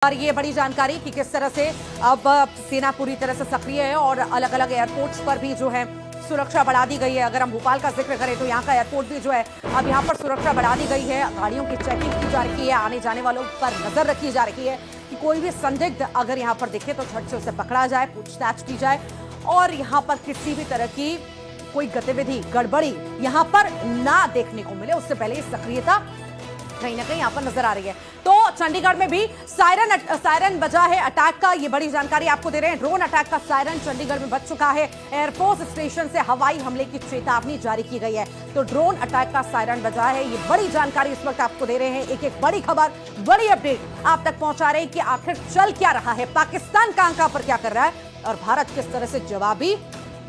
और ये बड़ी जानकारी कि किस तरह से अब सेना पूरी तरह से सक्रिय है और अलग अलग एयरपोर्ट्स पर भी जो है सुरक्षा बढ़ा दी गई है। अगर हम भोपाल का जिक्र करें तो यहाँ का एयरपोर्ट भी जो है अब यहाँ पर सुरक्षा बढ़ा दी गई है। गाड़ियों की चेकिंग की जा रही है, आने जाने वालों पर नजर रखी जा रही है कि कोई भी संदिग्ध अगर यहाँ पर दिखे तो झट से उसे पकड़ा जाए, पूछताछ की जाए और यहाँ पर किसी भी तरह की कोई गतिविधि गड़बड़ी यहाँ पर ना देखने को मिले, उससे पहले सक्रियता कहीं ना कहीं यहाँ पर नजर आ रही है। तो चंडीगढ़ में भी सायरन बजा है अटैक का, ये बड़ी जानकारी आपको दे रहे हैं। ड्रोन अटैक का सायरन चंडीगढ़ में बज चुका है। एयरफोर्स स्टेशन से हवाई हमले की चेतावनी जारी की गई है। तो ड्रोन अटैक का सायरन बजा है, ये बड़ी जानकारी इस वक्त आपको दे रहे हैं। एक एक बड़ी खबर, बड़ी अपडेट आप तक पहुंचा रहे हैं कि आखिर चल क्या रहा है, पाकिस्तान कहां पर क्या कर रहा है और भारत किस तरह से जवाबी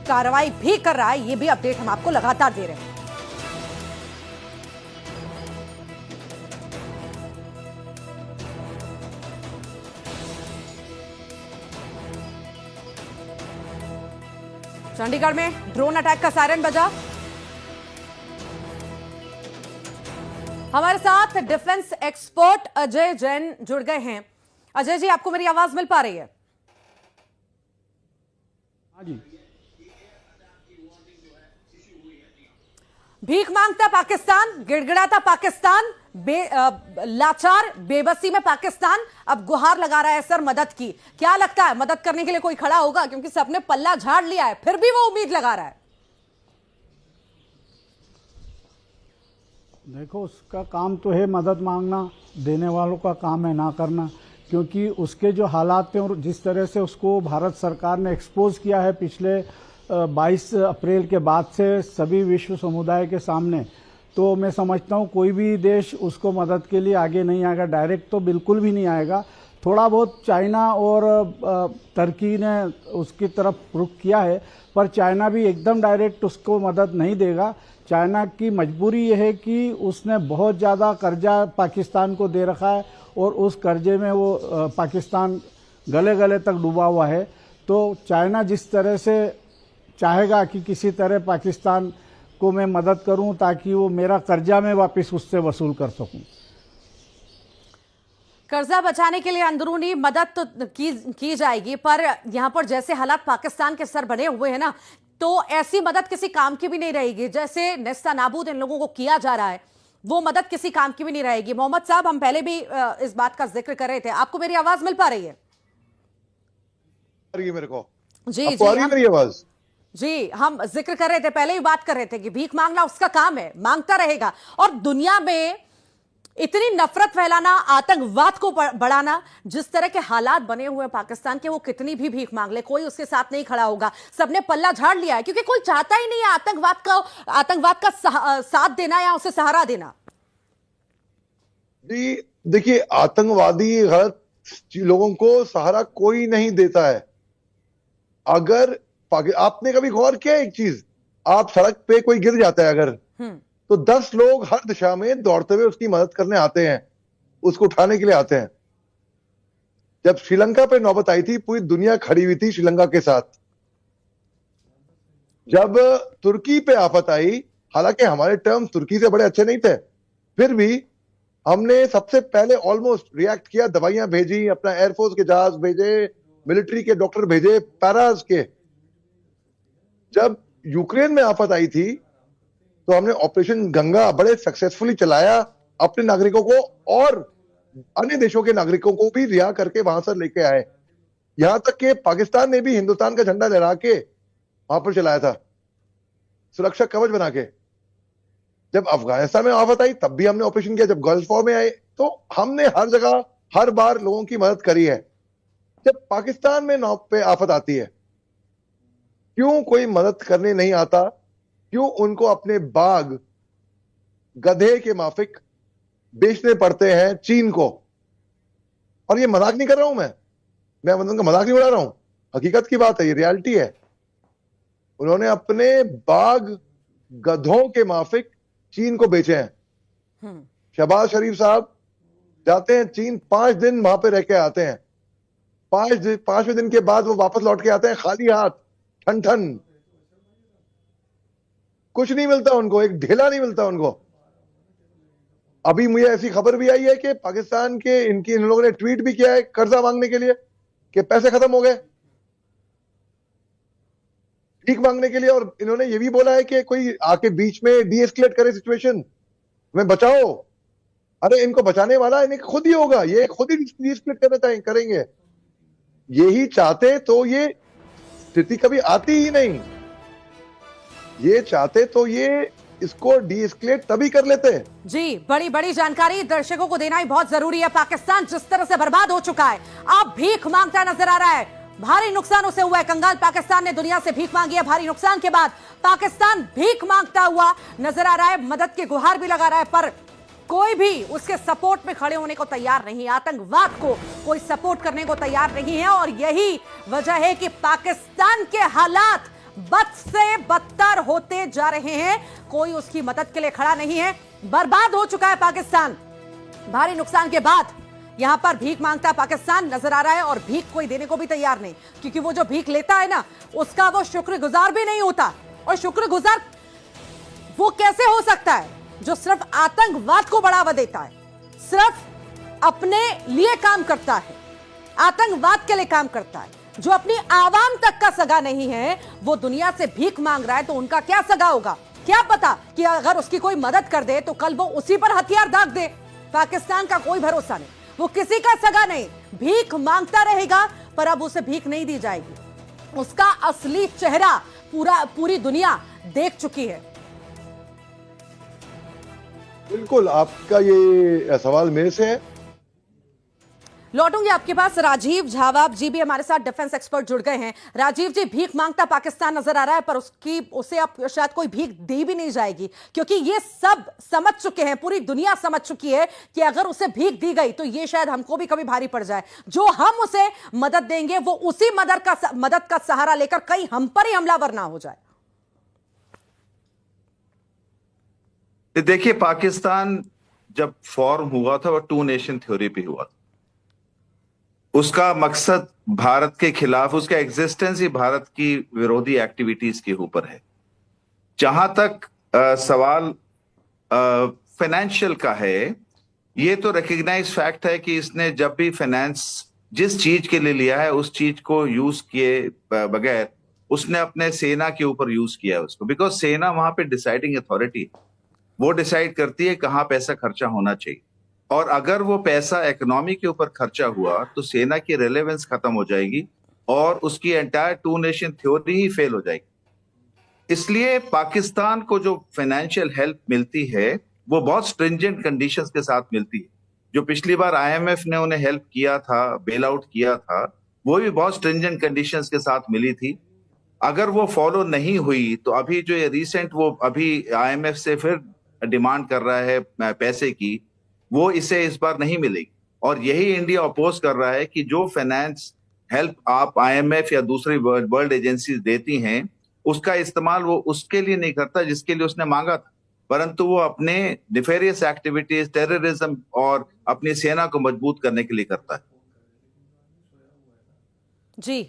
कार्रवाई भी कर रहा है, ये भी अपडेट हम आपको लगातार दे रहे हैं। चंडीगढ़ में ड्रोन अटैक का सायरन बजा। हमारे साथ डिफेंस एक्सपर्ट अजय जैन जुड़ गए हैं। अजय जी, आपको मेरी आवाज मिल पा रही है? हाँ जी। भीख मांगता पाकिस्तान, गिड़गिड़ाता पाकिस्तान, लाचार बेबसी में पाकिस्तान अब गुहार लगा रहा है सर मदद की। क्या लगता है मदद करने के लिए कोई खड़ा होगा? क्योंकि सबने पल्ला झाड़ लिया है, फिर भी वो उम्मीद लगा रहा है। देखो, उसका काम तो है मदद मांगना, देने वालों का काम है ना करना, क्योंकि उसके जो हालात हैं और जिस तरह से उसको भारत सरकार ने एक्सपोज किया है पिछले 22 अप्रैल के बाद से सभी विश्व समुदाय के सामने, तो मैं समझता हूँ कोई भी देश उसको मदद के लिए आगे नहीं आएगा। डायरेक्ट तो बिल्कुल भी नहीं आएगा। थोड़ा बहुत चाइना और तुर्की ने उसकी तरफ रुख किया है, पर चाइना भी एकदम डायरेक्ट उसको मदद नहीं देगा। चाइना की मजबूरी यह है कि उसने बहुत ज़्यादा कर्जा पाकिस्तान को दे रखा है और उस कर्जे में वो पाकिस्तान गले गले तक डूबा हुआ है। तो चाइना जिस तरह से चाहेगा कि किसी तरह पाकिस्तान को मैं मदद करूं ताकि वो मेरा कर्जा मैं वापस उससे वसूल कर सकूं। कर्जा बचाने के लिए अंदरूनी मदद तो की जाएगी, पर यहां पर जैसे हालात पाकिस्तान के सर बने हुए हैं ना, तो ऐसी मदद किसी काम की भी नहीं रहेगी। जैसे नेस्ता नाबूद इन लोगों को किया जा रहा है, वो मदद किसी काम की भी नहीं रहेगी। मोहम्मद साहब, हम पहले भी इस बात का जिक्र कर रहे थे, आपको मेरी आवाज मिल पा रही है? मेरे को जी जी, मेरी आवाज जी, हम जिक्र कर रहे थे, पहले ही बात कर रहे थे कि भीख मांगना उसका काम है, मांगता रहेगा। और दुनिया में इतनी नफरत फैलाना, आतंकवाद को बढ़ाना, जिस तरह के हालात बने हुए हैं पाकिस्तान के, वो कितनी भी भीख मांग ले कोई उसके साथ नहीं खड़ा होगा। सबने पल्ला झाड़ लिया है क्योंकि कोई चाहता ही नहीं है आतंकवाद का साथ देना या उसे सहारा देना। जी देखिए, आतंकवादी गलत लोगों को सहारा कोई नहीं देता है। अगर आपने कभी गौर किया एक चीज, आप सड़क पे कोई गिर जाता है अगर, तो 10 लोग हर दिशा में दौड़ते हुए उसकी मदद करने आते हैं, उसको उठाने के लिए आते हैं। जब श्रीलंका पे नौबत आई थी, पूरी दुनिया खड़ी हुई थी श्रीलंका के साथ। जब तुर्की पे आफत आई, हालांकि हमारे टर्म तुर्की से बड़े अच्छे नहीं थे, फिर भी हमने सबसे पहले ऑलमोस्ट रिएक्ट किया, दवाइयां भेजी, अपना एयरफोर्स के जहाज भेजे, मिलिट्री के डॉक्टर भेजे, पैराज के। जब यूक्रेन में आफत आई थी तो हमने ऑपरेशन गंगा बड़े सक्सेसफुली चलाया, अपने नागरिकों को और अन्य देशों के नागरिकों को भी रिहा करके वहां से लेके आए। यहां तक कि पाकिस्तान ने भी हिंदुस्तान का झंडा लहरा के वहां पर चलाया था, सुरक्षा कवच बना के। जब अफगानिस्तान में आफत आई तब भी हमने ऑपरेशन किया, जब गल्फ वॉर में आए तो हमने हर जगह हर बार लोगों की मदद करी है। जब पाकिस्तान में पे आफत आती है, क्यों कोई मदद करने नहीं आता? क्यों उनको अपने बाग गधे के माफिक बेचने पड़ते हैं चीन को? और ये मजाक नहीं कर रहा हूं मैं उनका मजाक नहीं उड़ा रहा हूं, हकीकत की बात है, ये रियलिटी है। उन्होंने अपने बाग गधों के माफिक चीन को बेचे हैं। शहबाज शरीफ साहब जाते हैं चीन, 5 दिन वहां पे रह के आते हैं। 5वें दिन के बाद वो वापस लौट के आते हैं खाली हाथ, ठन ठन, कुछ नहीं मिलता उनको, एक ढेला नहीं मिलता उनको। अभी मुझे ऐसी खबर भी आई है कि पाकिस्तान के इन लोगों ने ट्वीट भी किया है कर्जा मांगने के लिए कि पैसे खत्म हो गए, भीख मांगने के लिए। और इन्होंने ये भी बोला है कि कोई आके बीच में डी एस्केलेट करे सिचुएशन, हमें बचाओ। अरे इनको बचाने वाला इन्हें खुद ही होगा, ये खुद ही डी एस्केलेट करना करेंगे। यही चाहते तो ये स्थिति कभी आती ही नहीं। ये चाहते तो ये इसको डी एस्केलेट तभी कर लेते हैं। जी, बड़ी बड़ी जानकारी दर्शकों को देना ही बहुत जरूरी है। पाकिस्तान जिस तरह से बर्बाद हो चुका है, अब भीख मांगता नजर आ रहा है। भारी नुकसान उसे हुआ है। कंगाल पाकिस्तान ने दुनिया से भीख मांगी है। भारी नुकसान के बाद पाकिस्तान भीख मांगता हुआ नजर आ रहा है, मदद की गुहार भी लगा रहा है, पर कोई भी उसके सपोर्ट में खड़े होने को तैयार नहीं है। आतंकवाद को कोई सपोर्ट करने को तैयार नहीं है, और यही वजह है कि पाकिस्तान के हालात बद से बदतर होते जा रहे हैं। कोई उसकी मदद के लिए खड़ा नहीं है। बर्बाद हो चुका है पाकिस्तान। भारी नुकसान के बाद यहां पर भीख मांगता पाकिस्तान नजर आ रहा है, और भीख कोई देने को भी तैयार नहीं, क्योंकि वो जो भीख लेता है ना, उसका वो शुक्रगुजार भी नहीं होता। और शुक्रगुजार वो कैसे हो सकता है जो सिर्फ आतंकवाद को बढ़ावा देता है, सिर्फ अपने लिए काम करता है, आतंकवाद के लिए काम करता है, जो अपनी आवाम तक का सगा नहीं है, वो दुनिया से भीख मांग रहा है, तो उनका क्या सगा होगा? क्या पता कि अगर उसकी कोई मदद कर दे तो कल वो उसी पर हथियार दाग दे। पाकिस्तान का कोई भरोसा नहीं, वो किसी का सगा नहीं, भीख मांगता रहेगा, पर अब उसे भीख नहीं दी जाएगी। उसका असली चेहरा पूरी दुनिया देख चुकी है। बिल्कुल, आपका ये सवाल मेरे से है। लौटूंगी आपके पास। राजीव झावाब जी भी हमारे साथ डिफेंस एक्सपर्ट जुड़ गए हैं। राजीव जी, भीख मांगता पाकिस्तान नजर आ रहा है, पर उसे अब शायद कोई भीख दी भी नहीं जाएगी, क्योंकि ये सब समझ चुके हैं, पूरी दुनिया समझ चुकी है कि अगर उसे भीख दी गई तो ये शायद हमको भी कभी भारी पड़ जाए। जो हम उसे मदद देंगे वो उसी मदद का सहारा लेकर कहीं हम पर ही हमलावर ना हो जाए। देखिए, पाकिस्तान जब फॉर्म हुआ था वो 2 नेशन थ्योरी पे हुआ था। उसका मकसद भारत के खिलाफ, उसका एग्जिस्टेंस ही भारत की विरोधी एक्टिविटीज के ऊपर है। जहां तक सवाल फाइनेंशियल का है, ये तो रिकग्नाइज फैक्ट है कि इसने जब भी फाइनेंस जिस चीज के लिए लिया है उस चीज को यूज किए बगैर उसने अपने सेना के ऊपर यूज किया है उसको, बिकॉज सेना वहां पे डिसाइडिंग अथॉरिटी, वो डिसाइड करती है कहाँ पैसा खर्चा होना चाहिए। और अगर वो पैसा इकोनॉमी के ऊपर खर्चा हुआ तो सेना की रेलेवेंस खत्म हो जाएगी और उसकी एंटायर 2 नेशन थ्योरी ही फेल हो जाएगी। इसलिए पाकिस्तान को जो फाइनेंशियल हेल्प मिलती है वो बहुत स्ट्रिंजेंट कंडीशंस के साथ मिलती है। जो पिछली बार IMF ने उन्हें हेल्प किया था, बेल आउट किया था, वो भी बहुत स्ट्रिंजेंट कंडीशंस के साथ मिली थी। अगर वो फॉलो नहीं हुई तो अभी जो ये रिसेंट वो अभी IMF से फिर डिमांड कर रहा है पैसे की, वो इसे इस बार नहीं मिलेगी। और यही इंडिया अपोज कर रहा है कि जो फाइनेंस हेल्प आप IMF या दूसरी वर्ल्ड एजेंसीज देती हैं उसका इस्तेमाल वो उसके लिए नहीं करता जिसके लिए उसने मांगा था, परंतु वो अपने निफेरियस एक्टिविटीज, टेररिज्म और अपनी सेना को मजबूत करने के लिए करता है। जी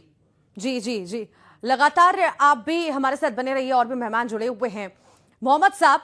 जी जी जी, लगातार आप भी हमारे साथ बने रहिए, और भी मेहमान जुड़े हुए हैं। मोहम्मद साहब,